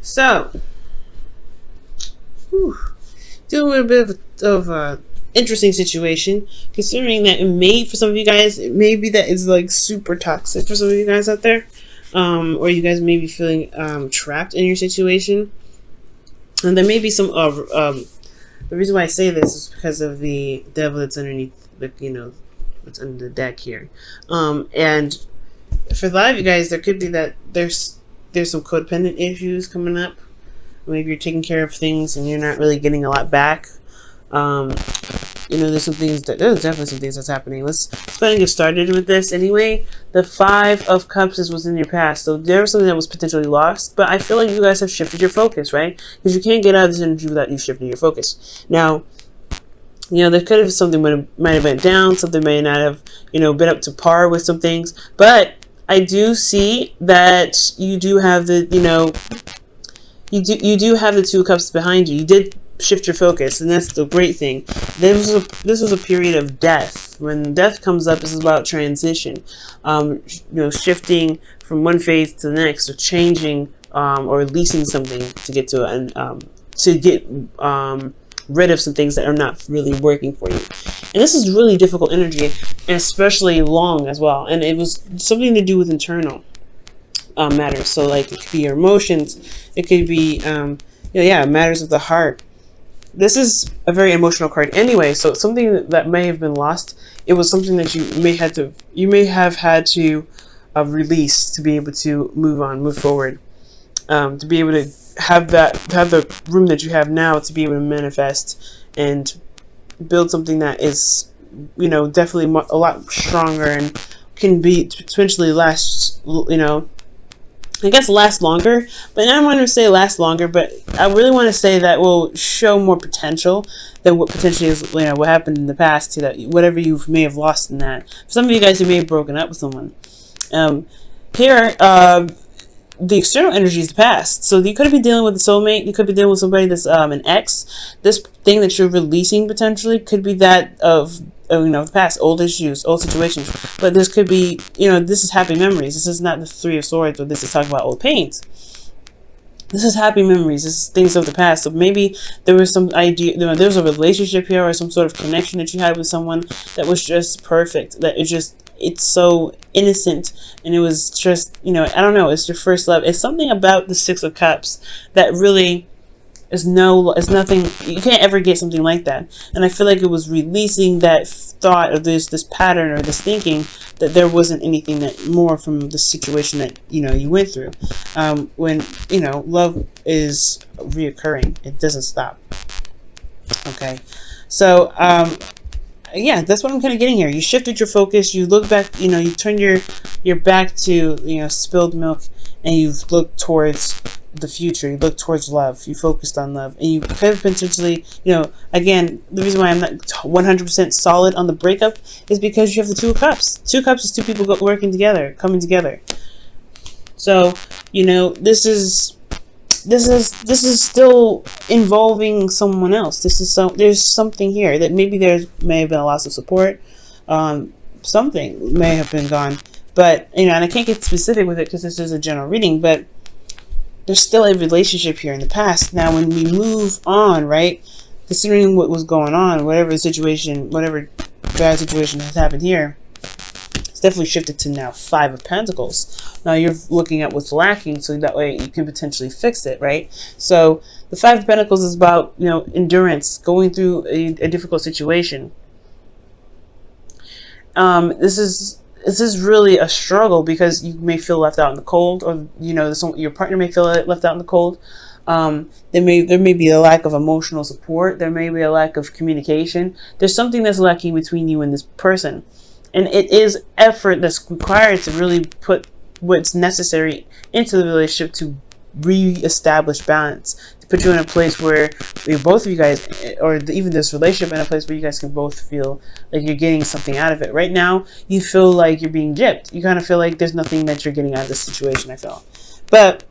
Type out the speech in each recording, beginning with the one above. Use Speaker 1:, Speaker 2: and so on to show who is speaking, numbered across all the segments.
Speaker 1: So, doing a little bit of a interesting situation, considering that it may, for some of you guys, it may be that it's like super toxic for some of you guys out there, or you guys may be feeling trapped in your situation, and there may be some the reason why I say this is because of the devil that's underneath what's under the deck here, and for a lot of you guys, there could be that there's some codependent issues coming up. Maybe you're taking care of things and you're not really getting a lot back. There's definitely some things that's happening. Let's go ahead and get started with this. Anyway, the Five of Cups is what's in your past. So there was something that was potentially lost, but I feel like you guys have shifted your focus, right? Because you can't get out of this energy without you shifting your focus. Now, there could have something might have went down, something may not have, been up to par with some things, but I do see that you do have you do have the Two of Cups behind you. You did shift your focus, and that's the great thing. This was a period of death. When death comes up, this is about transition. Shifting from one phase to the next, or changing, or releasing something to get rid of some things that are not really working for you. And this is really difficult energy, and especially long as well. And it was something to do with internal matters. So like it could be your emotions, it could be matters of the heart. This is a very emotional card anyway, so it's something that may have been lost. It was something that you may have had to release to be able to move forward, to be able to have the room that you have now to be able to manifest and build something that is definitely a lot stronger and can be potentially last last longer. But I don't want to say last longer, but I really want to say that will show more potential than what potentially is what happened in the past, to that whatever you may have lost in that. For some of you guys who may have broken up with someone, the external energy is the past. So you could be dealing with a soulmate. You could be dealing with somebody that's an ex. This thing that you're releasing potentially could be that of the past, old issues, old situations. But this could be, this is happy memories. This is not the Three of Swords, or this is talking about old pains. This is happy memories. This is things of the past. So maybe there was some idea, there was a relationship here, or some sort of connection that you had with someone that was just perfect. That it's so innocent, and it was just, I don't know, it's your first love. It's something about the Six of Cups that really is nothing. You can't ever get something like that. And I feel like it was releasing that thought of this pattern, or this thinking that there wasn't anything that more from the situation that you went through. When love is reoccurring, it doesn't stop. Okay, so that's what I'm kind of getting here. You shifted your focus. You look back. You turn your back to spilled milk, and you've looked towards the future. You look towards love. You focused on love, and you could have potentially, again, the reason why I'm not 100% solid on the breakup is because you have the Two of Cups. Two Cups is two people working together, coming together. So this is still involving someone else. There's something here that maybe may have been a loss of support. Something may have been gone, but and I can't get specific with it because this is a general reading, but there's still a relationship here in the past. Now, when we move on, right, considering what was going on, whatever bad situation has happened here, it's definitely shifted to now Five of Pentacles. Now you're looking at what's lacking, so that way you can potentially fix it, right? So the Five of Pentacles is about, endurance, going through a difficult situation. This is really a struggle, because you may feel left out in the cold, or your partner may feel left out in the cold. There may be a lack of emotional support. There may be a lack of communication. There's something that's lacking between you and this person, and it is effort that's required to really put what's necessary into the relationship to re-establish balance, to put you in a place where both of you guys, or even this relationship, in a place where you guys can both feel like you're getting something out of it. Right now, you feel like you're being gypped. You kind of feel like there's nothing that you're getting out of this situation, I feel. But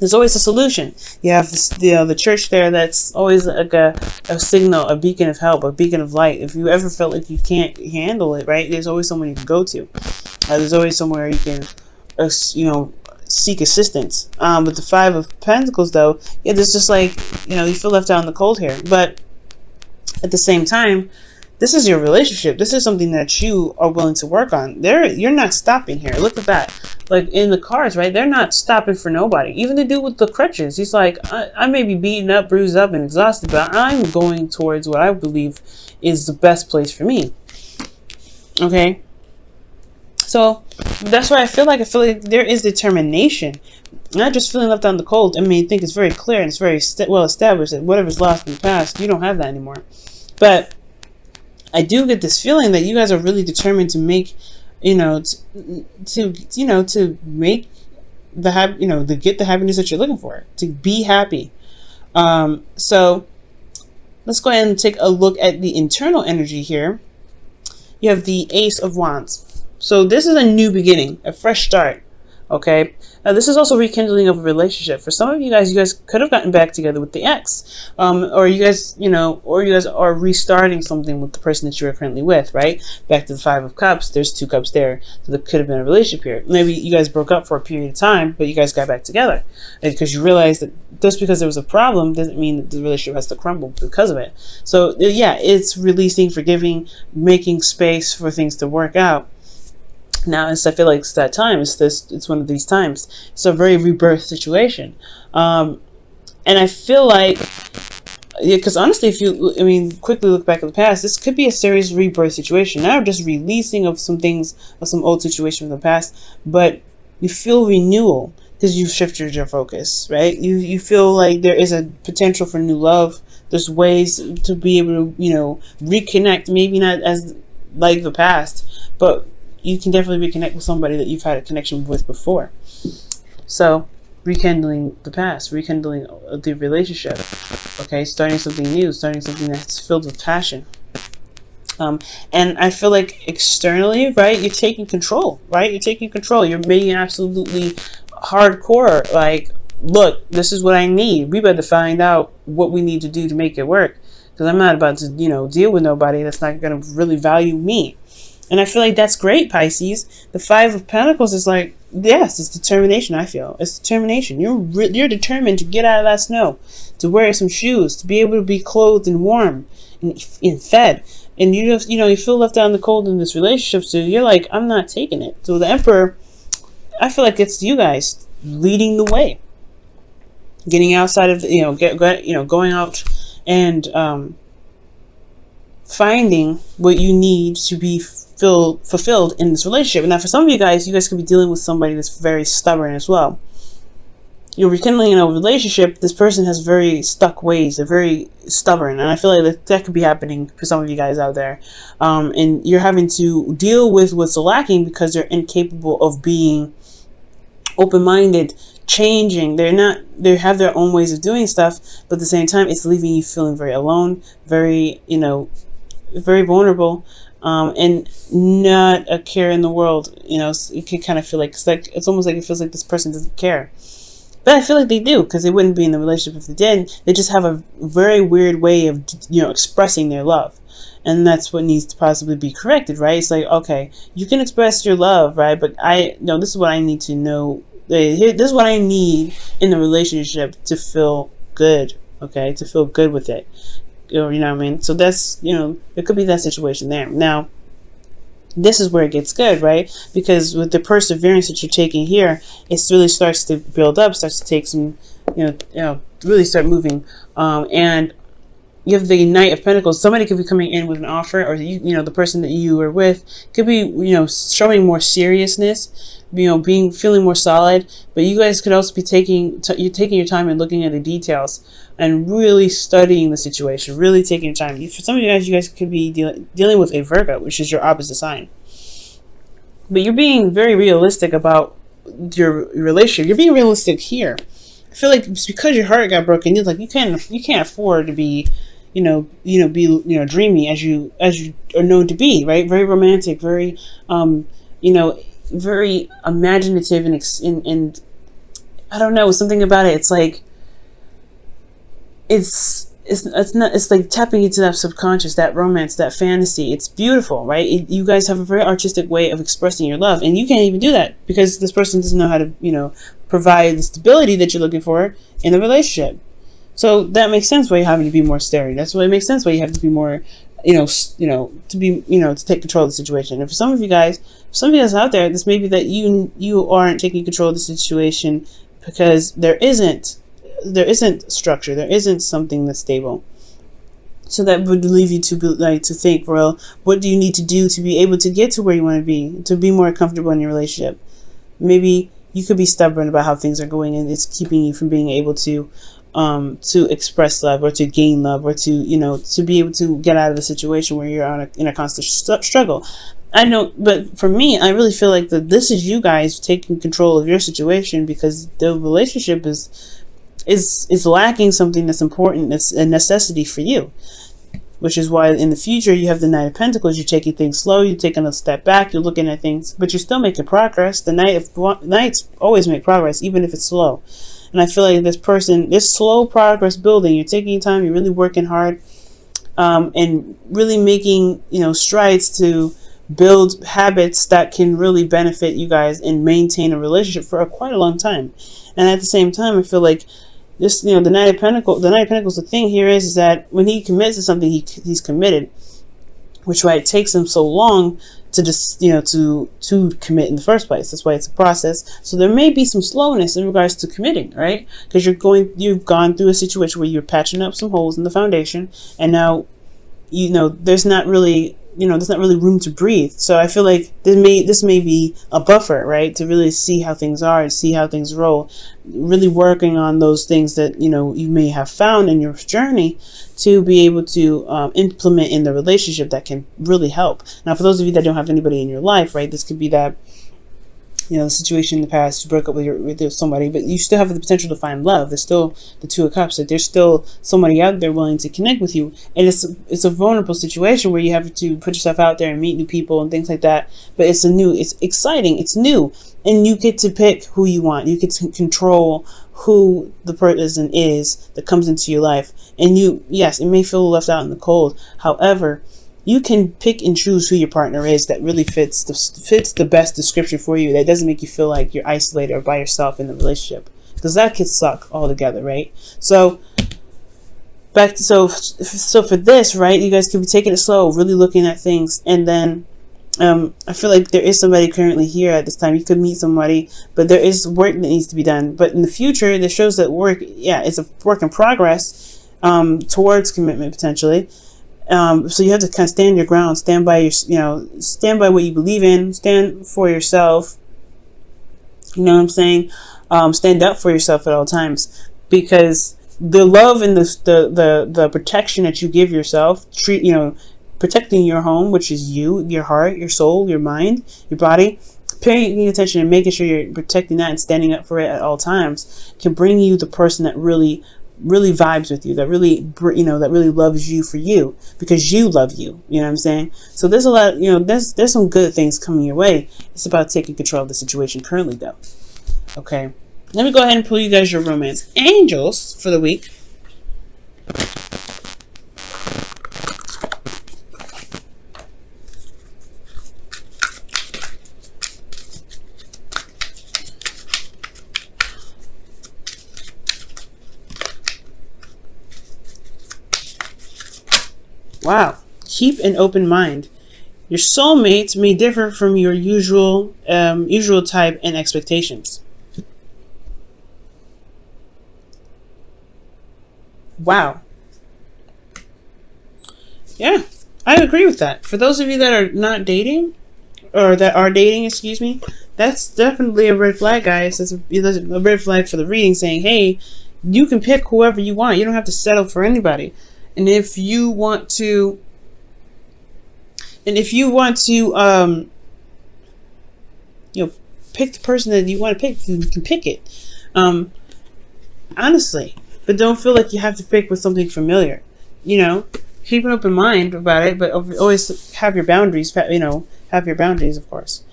Speaker 1: there's always a solution. You have this, the church there, that's always like a signal, a beacon of help, a beacon of light. If you ever felt like you can't handle it, right, there's always someone you can go to. There's always somewhere you can, seek assistance. With the Five of Pentacles, though, yeah, there's just like, you feel left out in the cold here. But at the same time, this is your relationship. This is something that you are willing to work on. You're not stopping here. Look at that. Like in the cards, right? They're not stopping for nobody. Even the dude with the crutches. He's like, I may be beaten up, bruised up, and exhausted, but I'm going towards what I believe is the best place for me. Okay? So that's why I feel like there is determination. Not just feeling left out in the cold. I mean, I think it's very clear and it's very well established that whatever's lost in the past, you don't have that anymore. But I do get this feeling that you guys are really determined to make, to make to get the happiness that you're looking for, to be happy. So let's go ahead and take a look at the internal energy here. You have the Ace of Wands. So this is a new beginning, a fresh start. Okay. Now this is also rekindling of a relationship. For some of you guys could have gotten back together with the ex, or you guys are restarting something with the person that you are currently with, right? Back to the Five of Cups. There's 2 cups there, so there could have been a relationship here. Maybe you guys broke up for a period of time, but you guys got back together because you realized that just because there was a problem doesn't mean that the relationship has to crumble because of it. So yeah, it's releasing, forgiving, making space for things to work out. Now, I feel like it's that time. It's one of these times. It's a very rebirth situation. And I feel like, because honestly, quickly look back at the past, this could be a serious rebirth situation. Not just releasing of some things, of some old situation from the past, but you feel renewal because you've shifted your focus, right? You feel like there is a potential for new love. There's ways to be able to, reconnect, maybe not as like the past, but you can definitely reconnect with somebody that you've had a connection with before. So, rekindling the past, rekindling the relationship, okay? Starting something new, starting something that's filled with passion. And I feel like externally, right, you're taking control, right? You're taking control. You're being absolutely hardcore, like, look, this is what I need. We better find out what we need to do to make it work. Because I'm not about to, deal with nobody that's not going to really value me. And I feel like that's great, Pisces. The Five of Pentacles is like, yes, it's determination, I feel. It's determination. You're determined to get out of that snow, to wear some shoes, to be able to be clothed and warm and fed. And you feel left out in the cold in this relationship, so you're like, I'm not taking it. So the Emperor, I feel like it's you guys leading the way. Getting outside of, going out and finding what you need to be fulfilled in this relationship. And now for some of you guys could be dealing with somebody that's very stubborn as well. You're rekindling a relationship. This person has very stuck ways. They're very stubborn. And I feel like that could be happening for some of you guys out there. And you're having to deal with what's lacking because they're incapable of being open-minded, changing. They have their own ways of doing stuff, but at the same time, it's leaving you feeling very alone, very, very vulnerable. And not a care in the world. You can kind of feel like it's almost like it feels like this person doesn't care, but I feel like they do, because they wouldn't be in the relationship if they did. They just have a very weird way of expressing their love, and that's what needs to possibly be corrected, right? It's like, okay, you can express your love, right? But this is what I need to know. This is what I need in the relationship to feel good. Okay, to feel good with it. You know what I mean? So that's, it could be that situation there. Now, this is where it gets good, right? Because with the perseverance that you're taking here, it really starts to build up, starts to take some, really start moving. And you have the Knight of Pentacles. Somebody could be coming in with an offer, or the person that you are with could be, showing more seriousness, feeling more solid. But you guys could also be taking your time and looking at the details and really studying the situation, really taking your time. For some of you guys could be dealing with a Virgo, which is your opposite sign. But you're being very realistic about your relationship. You're being realistic here. I feel like it's because your heart got broken. It's like you can't afford to be, dreamy as you are known to be, right? Very romantic, very, very imaginative, and I don't know, something about it. It's like, it's it's not, it's like tapping into that subconscious, that romance, that fantasy. It's beautiful, right? You guys have a very artistic way of expressing your love, and you can't even do that because this person doesn't know how to, provide the stability that you're looking for in a relationship. So that makes sense why you're having to be more steady. That's why it makes sense why you have to be more, to take control of the situation. And for some of you guys out there, this may be that you aren't taking control of the situation because there isn't structure, there isn't something that's stable. So that would leave you to think, well, what do you need to do to be able to get to where you want to be more comfortable in your relationship? Maybe you could be stubborn about how things are going, and it's keeping you from being able to express love, or to gain love, or to be able to get out of the situation where you're in a constant struggle. I know, but for me, I really feel like that this is you guys taking control of your situation, because the relationship is lacking something that's important, that's a necessity for you. Which is why in the future you have the Knight of Pentacles. You're taking things slow, you're taking a step back, you're looking at things, but you're still making progress. The Knights always make progress, even if it's slow. And I feel like this slow progress building, you're taking your time, you're really working hard, and really making, strides to build habits that can really benefit you guys and maintain a relationship for quite a long time. And at the same time, I feel like this, the Knight of Pentacles, the thing here is that when he commits to something, he's committed, which why it takes him so long to just, to commit in the first place. That's why it's a process. So there may be some slowness in regards to committing, right? Because you've gone through a situation where you're patching up some holes in the foundation, and now, there's not really room to breathe. So I feel like this may be a buffer, right? To really see how things are and see how things roll. Really working on those things that, you may have found in your journey to be able to implement in the relationship that can really help. Now, for those of you that don't have anybody in your life, right? This could be that, the situation in the past, you broke up with somebody, but you still have the potential to find love. There's still the Two of Cups. That there's still somebody out there willing to connect with you, and it's a vulnerable situation where you have to put yourself out there and meet new people and things like that. But it's exciting, it's new, and you get to pick who you want. You get to control who the person is that comes into your life. And yes, it may feel left out in the cold. However, you can pick and choose who your partner is that really fits the best description for you. That doesn't make you feel like you're isolated or by yourself in the relationship, because that could suck altogether, right? So so for this, right, you guys can be taking it slow, really looking at things, and then I feel like there is somebody currently here at this time. You could meet somebody, but there is work that needs to be done. But in the future, this shows that it's a work in progress towards commitment potentially. So you have to kind of stand your ground, stand by stand by what you believe in, stand for yourself. You know what I'm saying? Stand up for yourself at all times, because the love and the protection that you give yourself, protecting your home, which is you, your heart, your soul, your mind, your body, paying attention and making sure you're protecting that and standing up for it at all times, can bring you the person that really vibes with you, that really loves you for you, because you love you. You know what I'm saying? So there's a lot, there's some good things coming your way. It's about taking control of the situation currently, though. Okay, let me go ahead and pull you guys your romance angels for the week. Wow. Keep an open mind. Your soulmates may differ from your usual type and expectations. Wow. Yeah, I agree with that. For those of you that are not dating, or that are dating, excuse me, that's definitely a red flag, guys. It's a red flag for the reading, saying, hey, you can pick whoever you want. You don't have to settle for anybody. And if you want to, pick the person that you want to pick, you can pick it. Honestly, but don't feel like you have to pick with something familiar. Keep an open mind about it, but always have your boundaries. Have your boundaries, of course.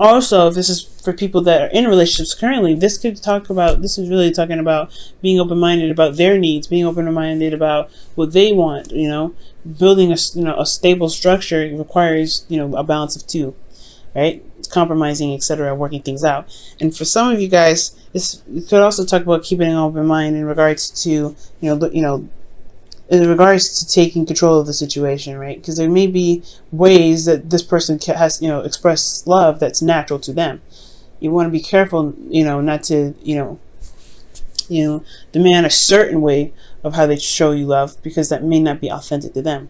Speaker 1: Also, if this is for people that are in relationships currently, this is really talking about being open-minded about their needs, being open-minded about what they want. Building a stable structure requires a balance of two, right? Compromising, etc., working things out. And for some of you guys, you could also talk about keeping an open mind in regards to in regards to taking control of the situation, right? Because there may be ways that this person has expressed love that's natural to them. You want to be careful, not to demand a certain way of how they show you love, because that may not be authentic to them.